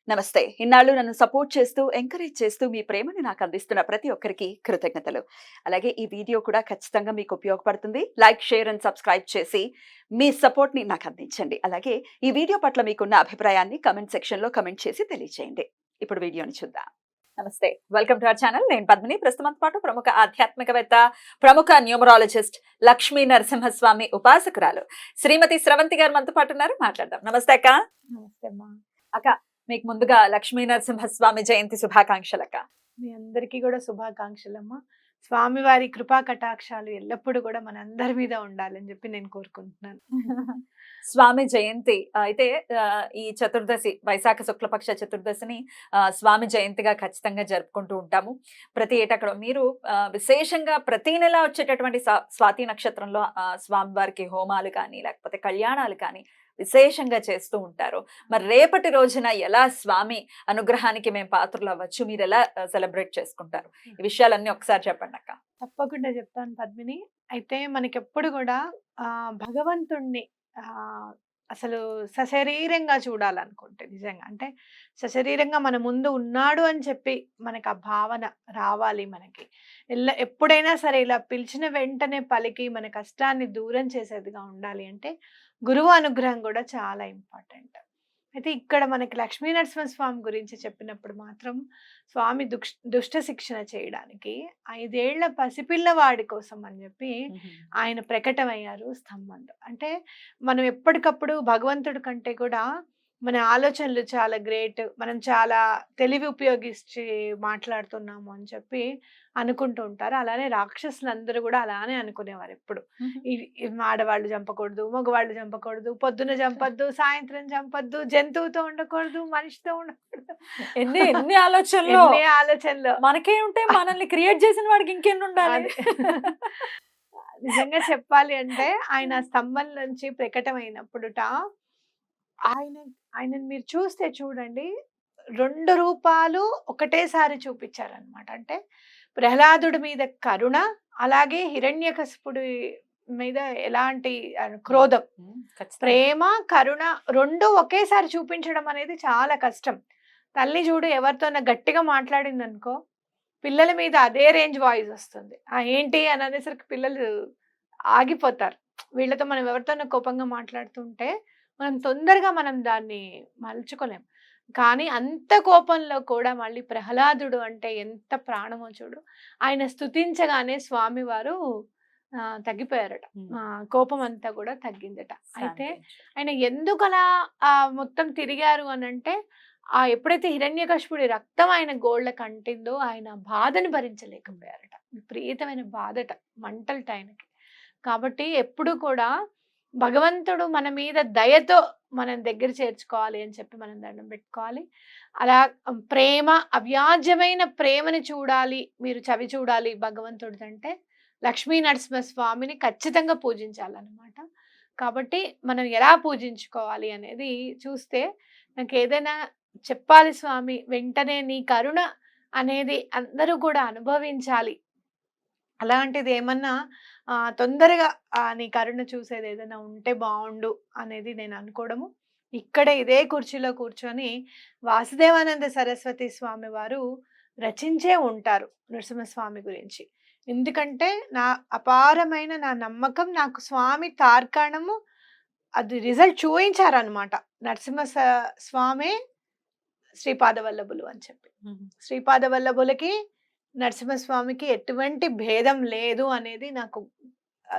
నమస్తే. ఇన్నాళ్ళు నన్ను సపోర్ట్ చేస్తూ, ఎంకరేజ్ చేస్తూ మీ ప్రేమని నాకు అందిస్తున్న ప్రతి ఒక్కరికి కృతజ్ఞతలు. అలాగే ఈ వీడియో కూడా ఖచ్చితంగా మీకు ఉపయోగపడుతుంది. లైక్, షేర్ అండ్ సబ్స్క్రైబ్ చేసి మీ సపోర్ట్‌ని నాకు అందించండి. అలాగే ఈ వీడియో పట్ల మీకున్న అభిప్రాయాన్ని కామెంట్ సెక్షన్‌లో కామెంట్ చేసి తెలియజేయండి. ఇప్పుడు వీడియోని చూద్దాం. నమస్తే. Welcome to our channel. నేను పద్మిని. ప్రస్తుతం పాటు ప్రముఖ ఆధ్యాత్మికవేత్త, ప్రముఖ న్యూమరాలజిస్ట్, లక్ష్మీ నరసింహస్వామి ఉపాసకురాలు శ్రీమతి స్రవంతి గారు మనతో పాటు ఉన్నారు. మాట్లాడదాం. నమస్తే అక్క. నమస్తే అమ్మా. అక్క, మీకు ముందుగా లక్ష్మీ నరసింహస్వామి జయంతి శుభాకాంక్షలు అక్క. మీ అందరికీ కూడా శుభాకాంక్షలమ్మా. స్వామివారి కృపా కటాక్షాలు ఎల్లప్పుడూ కూడా మన అందరి మీద ఉండాలని చెప్పి నేను కోరుకుంటున్నాను. స్వామి జయంతి అయితే ఈ చతుర్దశి, వైశాఖ శుక్లపక్ష చతుర్దశిని స్వామి జయంతిగా ఖచ్చితంగా జరుపుకుంటూ ఉంటాము. ప్రతి ఏటా కూడా మీరు విశేషంగా ప్రతి నెల వచ్చేటటువంటి స్వాతి నక్షత్రంలో స్వామివారికి హోమాలు కానీ లేకపోతే కళ్యాణాలు కానీ విశేషంగా చేస్తూ ఉంటారు. మరి రేపటి రోజున ఎలా స్వామి అనుగ్రహానికి మేము పాత్రలు అవ్వచ్చు, మీరు ఎలా సెలబ్రేట్ చేసుకుంటారు? ఈ విషయాలన్నీ ఒకసారి చెప్పండి అక్క. తప్పకుండా చెప్తాను పద్మిని. అయితే మనకెప్పుడు కూడా భగవంతుణ్ణి అసలు సశరీరంగా చూడాలనుకుంటే, నిజంగా అంటే సశరీరంగా మన ముందు ఉన్నాడు అని చెప్పి మనకు ఆ భావన రావాలి. మనకి ఎప్పుడైనా సరే ఇలా పిలిచిన వెంటనే పలికి మన కష్టాన్ని దూరం చేసేదిగా ఉండాలి అంటే గురువు అనుగ్రహం కూడా చాలా ఇంపార్టెంట్. అయితే ఇక్కడ మనకి లక్ష్మీ నరసింహస్వామి గురించి చెప్పినప్పుడు మాత్రం స్వామి దుష్ట శిక్షణ చేయడానికి 5 ఏళ్ల పసిపిల్లవాడి కోసం అని చెప్పి ఆయన ప్రకటమయ్యారు స్తంభంలో. అంటే మనం ఎప్పటికప్పుడు భగవంతుడి కంటే కూడా మన ఆలోచనలు చాలా గ్రేట్, మనం చాలా తెలివి ఉపయోగించి మాట్లాడుతున్నాము అని చెప్పి అనుకుంటూ ఉంటారు. అలానే రాక్షసులందరూ కూడా అలానే అనుకునేవారు ఎప్పుడు. ఆడవాళ్ళు చంపకూడదు, మగవాళ్ళు చంపకూడదు, పొద్దున చంపద్దు, సాయంత్రం చంపద్దు, జంతువుతో ఉండకూడదు, మనిషితో ఉండకూడదు. ఎన్ని ఆలోచనలు మనకే ఉంటే మనల్ని క్రియేట్ చేసిన వాడికి ఇంకెన్ని ఉండాలి. నిజంగా చెప్పాలి అంటే ఆయన స్తంభం నుంచి ప్రకటమైనప్పుడుట ఆయనని మీరు చూస్తే చూడండి, 2 రూపాలు ఒకటేసారి చూపించారనమాట. అంటే ప్రహ్లాదుడి మీద కరుణ, అలాగే హిరణ్యకశిపుడి మీద ఎలాంటి క్రోధం, ప్రేమ, కరుణ 2 ఒకేసారి చూపించడం అనేది చాలా కష్టం. తల్లి చూడు ఎవరితోన గట్టిగా మాట్లాడింది అనుకో, పిల్లల మీద అదే రేంజ్ వాయిస్ వస్తుంది. ఏంటి అని అనేసరికి పిల్లలు ఆగిపోతారు. వీళ్ళతో మనం ఎవరితోనో కోపంగా మాట్లాడుతుంటే మనం తొందరగా దాన్ని మలుచుకోలేం. కానీ అంత కోపంలో కూడా మళ్ళీ ప్రహ్లాదుడు అంటే ఎంత ప్రాణమో చూడు. ఆయన స్తుతించగానే స్వామివారు తగ్గిపోయారట. కోపం అంతా కూడా తగ్గిందట. అయితే ఆయన ఎందుకలా మొత్తం తిరిగారు అని అంటే, ఎప్పుడైతే హిరణ్యకశిపుడి రక్తం ఆయన గోళ్ళకు అంటిందో ఆయన బాధను భరించలేకపోయారట. విపరీతమైన బాధట, మంటలట ఆయనకి. కాబట్టి ఎప్పుడు కూడా భగవంతుడు మన మీద దయతో మనం దగ్గర చేర్చుకోవాలి అని చెప్పి మనం దండం పెట్టుకోవాలి. అలా ప్రేమ, అవ్యాజ్యమైన ప్రేమని చూడాలి, మీరు చవి చూడాలి భగవంతుడిదంటే లక్ష్మీ నరసింహస్వామిని ఖచ్చితంగా పూజించాలన్నమాట. కాబట్టి మనం ఎలా పూజించుకోవాలి అనేది చూస్తే, నాకు ఏదైనా చెప్పాలి స్వామి వెంటనే నీ కరుణ అనేది అందరూ కూడా అనుభవించాలి, అలాంటిది ఏమన్నా తొందరగా నీ కరుణ చూసేది ఏదైనా ఉంటే బాగుండు అనేది నేను అనుకోవడము. ఇక్కడ ఇదే కుర్చీలో కూర్చొని వాసుదేవానంద సరస్వతి స్వామి వారు రచించే ఉంటారు నరసింహస్వామి గురించి. ఎందుకంటే నా అపారమైన నా నమ్మకం, నాకు స్వామి తార్కాణము అది రిజల్ట్ చూపించారనమాట. నరసింహ స్వామి శ్రీపాద వల్లభులు అని చెప్పి, శ్రీపాద వల్లభులకి నరసింహస్వామికి ఎటువంటి భేదం లేదు అనేది నాకు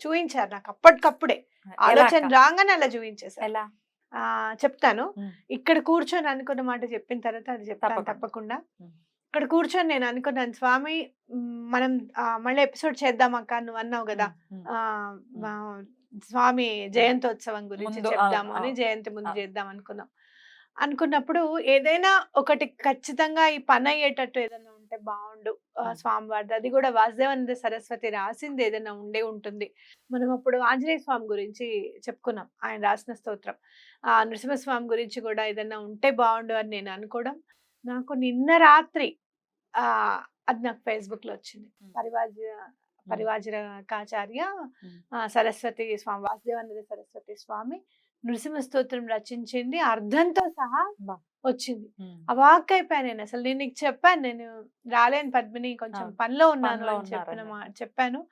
చూపించారు. నాకు అప్పటికప్పుడే ఆలోచన రాగానే అలా చూపించేసారు. చెప్తాను. ఇక్కడ కూర్చొని అనుకున్న మాట చెప్పిన తర్వాత అది చెప్తాను తప్పకుండా. ఇక్కడ కూర్చొని నేను అనుకున్నాను, స్వామి మనం మళ్ళీ ఎపిసోడ్ చేద్దాం అక్క, నువ్వు అన్నావు కదా స్వామి జయంతోత్సవం గురించి చెప్దాము అని, జయంతి ముందు చేద్దాం అనుకున్నప్పుడు ఏదైనా ఒకటి ఖచ్చితంగా ఈ పని అయ్యేటట్టు ఏదైనా ఉంటే బాగుండు స్వామివారిది. అది కూడా వాసుదేవానంద సరస్వతి రాసింది ఏదైనా ఉంటుంది. మనం అప్పుడు ఆంజనేయ స్వామి గురించి చెప్పుకున్నాం, ఆయన రాసిన స్తోత్రం. నృసింహస్వామి గురించి కూడా ఏదైనా ఉంటే బాగుండు అని నేను అనుకోవడం. నాకు నిన్న రాత్రి అది నాకు ఫేస్బుక్ లో వచ్చింది. పరివాజకాచార్య సరస్వతి స్వామి, వాసుదేవానంద సరస్వతి స్వామి నృసింహ స్తోత్రం రచించింది, అర్థంతో సహా వచ్చింది. అవాక్కయిపోయాను నేను. అసలు నేను నీకు చెప్పాను, నేను రాలేను పద్మిని, కొంచెం పనిలో ఉన్నాను పనిలో అని ఉన్నారని. చెప్పాను.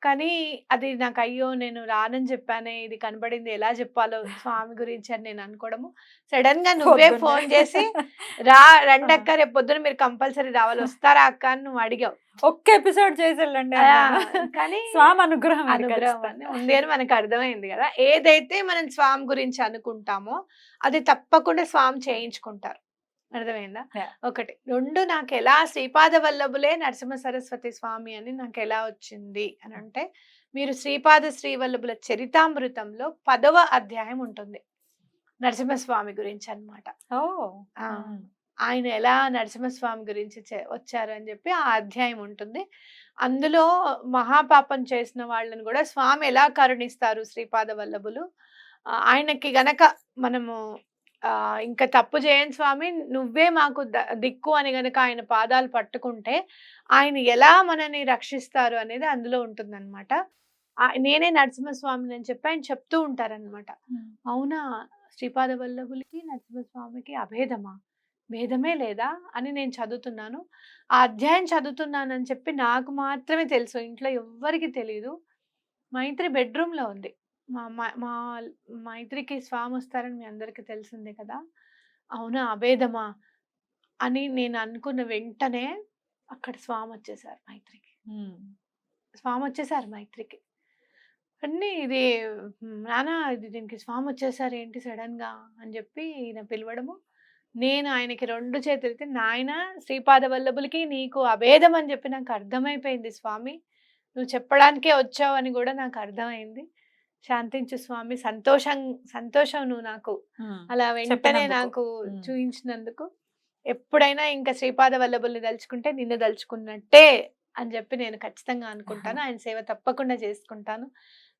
కానీ అది నాకు అయ్యో నేను రానని చెప్పానే, ఇది కనబడింది ఎలా చెప్పాలో స్వామి గురించి అని నేను అనుకోవడము. సడన్ గా నువ్వే పొద్దున్నే. ఫోన్ చేసి రండక్క రేపు పొద్దున మీరు కంపల్సరీ రావాలి, వస్తారా అక్క అని నువ్వు అడిగావు. ఒక్క ఎపిసోడ్ చేసి వెళ్ళండి కానీ స్వామి అనుగ్రహం అది అనుగ్రహం అని ఖచ్చితంగా. ఉంది అని మనకు అర్థమైంది కదా. ఏదైతే మనం స్వామి గురించి అనుకుంటామో అది తప్పకుండా స్వామి చేయించుకుంటారు. అర్థమైందా? Yeah. ఒకటి. 2 నాకు ఎలా శ్రీపాద వల్లభులే నరసింహ సరస్వతి స్వామి అని నాకు ఎలా వచ్చింది అని అంటే, మీరు శ్రీపాద శ్రీవల్లభుల చరితామృతంలో 10వ అధ్యాయం ఉంటుంది నరసింహస్వామి గురించి అన్నమాట. ఆయన ఎలా నరసింహస్వామి గురించి వచ్చారు అని చెప్పి ఆ అధ్యాయం ఉంటుంది. అందులో మహాపాపం చేసిన వాళ్ళని కూడా స్వామి ఎలా కరుణిస్తారు శ్రీపాద వల్లభులు. ఆయనకి గనక మనము ఇంకా తప్పు చేయని స్వామి, నువ్వే మాకు దిక్కు అని గనక ఆయన పాదాలు పట్టుకుంటే ఆయన ఎలా మనని రక్షిస్తారు అనేది అందులో ఉంటుందన్నమాట. నేనే నరసింహస్వామిని అని చెప్పి ఆయన చెప్తూ ఉంటారనమాట. అవునా, శ్రీపాద వల్లభులకి నరసింహస్వామికి అభేదమా, భేదమే లేదా అని నేను చదువుతున్నాను. ఆ అధ్యాయం చదువుతున్నానని చెప్పి నాకు మాత్రమే తెలుసు, ఇంట్లో ఎవ్వరికి తెలియదు. మైత్రి బెడ్రూమ్లో ఉంది. మా మా మైత్రికి స్వామి వస్తారని మీ అందరికీ తెలిసిందే కదా. అవునా, అభేదమా అని నేను అనుకున్న వెంటనే అక్కడ స్వామి వచ్చేసారు మైత్రికి. స్వామి వచ్చేసారు మైత్రికి. అన్నీ ఇది నానా ఇది దీనికి స్వామి వచ్చేసారు ఏంటి సడన్ గా అని చెప్పి ఈయన పిలవడము. నేను ఆయనకి 2 చేతులైతే, నాయన శ్రీపాద వల్లభులకి నీకు అభేదం అని చెప్పి నాకు అర్థమైపోయింది స్వామి, నువ్వు చెప్పడానికే వచ్చావు అని కూడా నాకు అర్థమైంది. శాంతించు స్వామి, సంతోషం నువ్వు నాకు అలా వెంటనే నాకు చూయించినందుకు. ఎప్పుడైనా ఇంకా శ్రీపాద వల్లభుల్ని దలుచుకుంటే నిన్ను దలుచుకున్నట్టే అని చెప్పి నేను ఖచ్చితంగా అనుకుంటాను. ఆయన సేవ తప్పకుండా చేసుకుంటాను.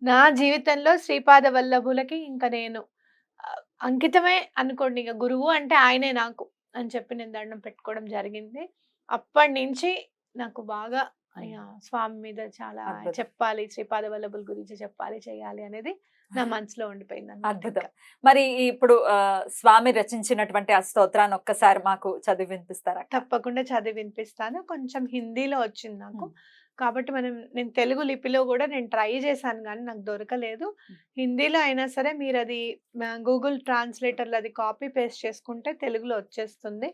నా జీవితంలో శ్రీపాద వల్లభులకి ఇంకా నేను అంకితమే అనుకోండి. ఇక గురువు అంటే ఆయనే నాకు అని చెప్పి నేను దండం పెట్టుకోవడం జరిగింది. అప్పటి నుంచి నాకు బాగా స్వామి మీద చాలా చెప్పాలి, శ్రీపాద వల్లభుల గురించి చెప్పాలి, చేయాలి అనేది నా మనసులో ఉండిపోయింది. అద్భుతం. మరి ఇప్పుడు స్వామి రచించినటువంటి ఆ స్తోత్రాన్ని ఒక్కసారి మాకు చదివి వినిపిస్తారా? తప్పకుండా చదివి వినిపిస్తాను. కొంచెం హిందీలో వచ్చింది నాకు, కాబట్టి నేను తెలుగు లిపిలో కూడా నేను ట్రై చేశాను కానీ నాకు దొరకలేదు. హిందీలో అయినా సరే మీరు అది గూగుల్ ట్రాన్స్లేటర్లో అది కాపీ పేస్ట్ చేసుకుంటే తెలుగులో వచ్చేస్తుంది.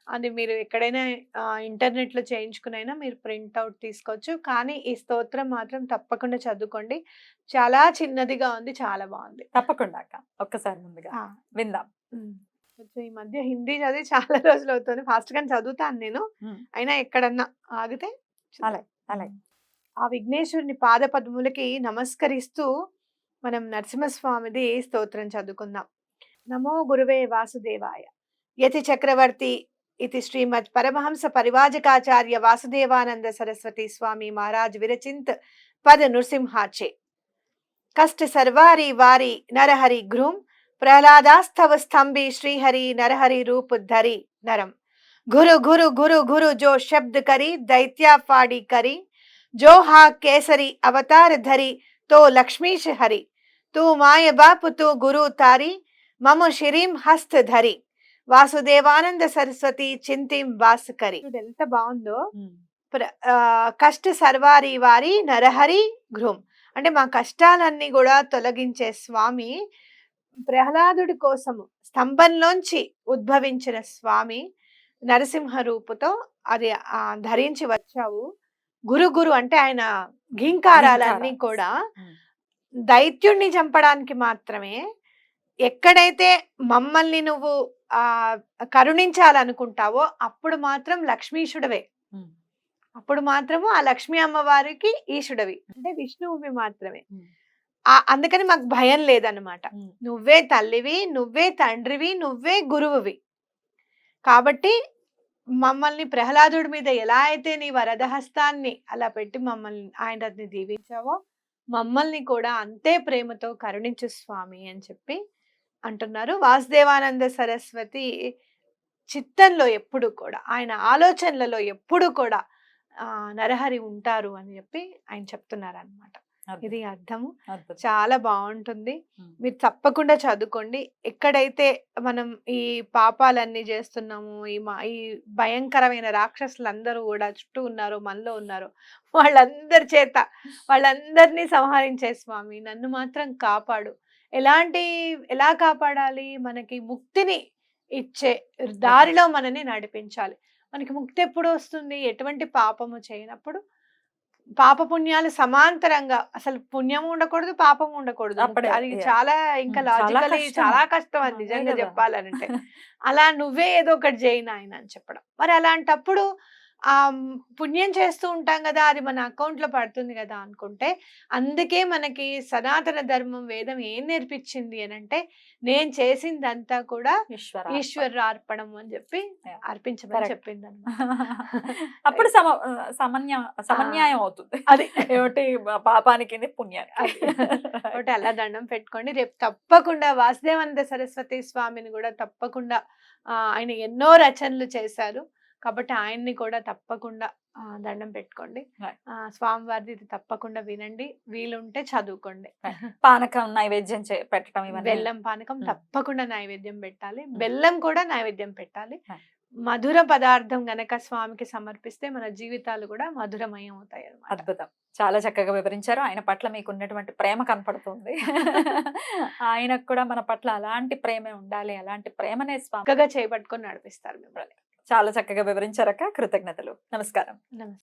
అది మీరు ఎక్కడైనా ఇంటర్నెట్లో చేయించుకునైనా మీరు ప్రింట్అవుట్ తీసుకోవచ్చు. కానీ ఈ స్తోత్రం మాత్రం తప్పకుండా చదువుకోండి. చాలా చిన్నదిగా ఉంది, చాలా బాగుంది. తప్పకుండా అక్క, ఒక్కసారి ముందుగా విందాం. కొంచెం ఈ మధ్య హిందీ చదివి చాలా రోజులు అవుతుంది. ఫాస్ట్ గానే చదువుతాను నేను, అయినా ఎక్కడన్నా ఆగితే అలాగే. ఆ విఘ్నేశ్వరుని పాద పద్ములకి నమస్కరిస్తూ మనం నరసింహస్వామిది స్తోత్రం చదువుకుందాం. నమో గురువే వాసుదేవాయ. యతి చక్రవర్తి इति श्रीमद् परमहंस परिवाजकाचार्य वासुदेवानंद सरस्वती स्वामी महाराज विरचित पद नृसिंहाचे कष्ट सर्वारी वारी नरहरि ग्रूम प्रहलादास्तव स्तंभी श्रीहरि नरहरि रूप धरी नरम गुरु गुरु गुरु गुरु जो शब्द करी दैत्या फाड़ी करी जो हा केसरी अवतार धरी तो लक्ष्मीश हरि तू माय बाप तू गुरु तारी मम शिरीम हस्त धरी వాసుదేవానంద సరస్వతి చింతిం వాసుకరి. ఎంత బాగుందో. కష్ట సర్వారి వారి నరహరి గృహం అంటే మా కష్టాలన్నీ కూడా తొలగించే స్వామి, ప్రహ్లాదుడి కోసము స్తంభంలోంచి ఉద్భవించిన స్వామి నరసింహ రూపుతో అది ధరించి వచ్చావు. గురు గురు అంటే ఆయన ఘీంకారాలన్నీ కూడా దైత్యుణ్ణి చంపడానికి మాత్రమే. ఎక్కడైతే మమ్మల్ని నువ్వు కరుణించాలనుకుంటావో అప్పుడు మాత్రం లక్ష్మీశుడవే, అప్పుడు మాత్రము ఆ లక్ష్మీ అమ్మవారికి ఈశుడవి అంటే విష్ణువువి మాత్రమే. అందుకని మాకు భయం లేదన్నమాట. నువ్వే తల్లివి, నువ్వే తండ్రివి, నువ్వే గురువువి. కాబట్టి మమ్మల్ని ప్రహ్లాదుడి మీద ఎలా అయితే నీ వరదహస్తాన్ని అలా పెట్టి మమ్మల్ని ఆయనని దీవించావో మమ్మల్ని కూడా అంతే ప్రేమతో కరుణించు స్వామి అని చెప్పి అంటున్నారు. వాసుదేవానంద సరస్వతి చిత్తంలో ఎప్పుడు కూడా, ఆయన ఆలోచనలలో ఎప్పుడు కూడా నరహరి ఉంటారు అని చెప్పి ఆయన చెప్తున్నారు అన్నమాట. ఇది అర్థము. అద్భుతం. చాలా బాగుంటుంది. ఉమ్. మీరు తప్పకుండా చదువుకోండి. ఎక్కడైతే మనం ఈ పాపాలన్నీ చేస్తున్నాము, ఈ భయంకరమైన రాక్షసులందరూ కూడా చుట్టూ ఉన్నారో, మనలో ఉన్నారో, వాళ్ళందరి చేత వాళ్ళందరినీ సంహరించే స్వామి నన్ను మాత్రం కాపాడు. ఎలా కాపాడాలి? మనకి ముక్తిని ఇచ్చే దారిలో మనని నడిపించాలి. మనకి ముక్తి ఎప్పుడు వస్తుంది? ఎటువంటి పాపము చేయనప్పుడు. పాప పుణ్యాలు సమాంతరంగా, అసలు పుణ్యం ఉండకూడదు, పాపం ఉండకూడదు. అప్పుడే, అది yeah. చాలా ఇంకా చాలా లాజికలీ కష్టం. చాలా కష్టం అది అదే నిజంగా కదా. చెప్పాలంటే. అలా నువ్వే ఏదో ఒకటి చేయి నాయన అని చెప్పడం. మరి అలాంటప్పుడు పుణ్యం చేస్తూ ఉంటాం కదా, అది మన అకౌంట్ లో పడుతుంది కదా అనుకుంటే, అందుకే మనకి సనాతన ధర్మం వేదం ఏం నేర్పించింది అని అంటే, నేను చేసిందంతా కూడా ఈశ్వరార్పణం అని చెప్పి Yeah. అర్పించమని Correct. చెప్పింది అనమాట. అప్పుడు సమన్యాయం అవుతుంది. అది ఏమిటి పాపానికి పుణ్యానికి. అది. ఒకటి అలా దండం పెట్టుకోండి. రేపు తప్పకుండా వాసుదేవానంద సరస్వతి స్వామిని కూడా తప్పకుండా ఆయన ఎన్నో రచనలు చేశారు కాబట్టి ఆయన్ని కూడా తప్పకుండా దండం పెట్టుకోండి. Right. స్వామివారిది ఇది తప్పకుండా వినండి, వీలుంటే చదువుకోండి. పానకం నైవేద్యం పెట్టడం ఇవన్నీ. బెల్లం పానకం Mm. తప్పకుండా నైవేద్యం పెట్టాలి. బెల్లం కూడా నైవేద్యం పెట్టాలి. Right. మధుర పదార్థం గనక స్వామికి సమర్పిస్తే మన జీవితాలు కూడా మధురమయం అవుతాయి అన్నమాట. అద్భుతం. చాలా చక్కగా వివరించారు. ఆయన పట్ల మీకు ఉన్నటువంటి ప్రేమ కనపడుతుంది. ఆయనకు కూడా మన పట్ల అలాంటి ప్రేమే ఉండాలి. అలాంటి ప్రేమనే స్వామి చక్కగా చేపట్టుకొని నడిపిస్తారు మిమ్మల్ని. చాలా చక్కగా వివరించారక్క. కృతజ్ఞతలు. నమస్కారం. నమస్తే.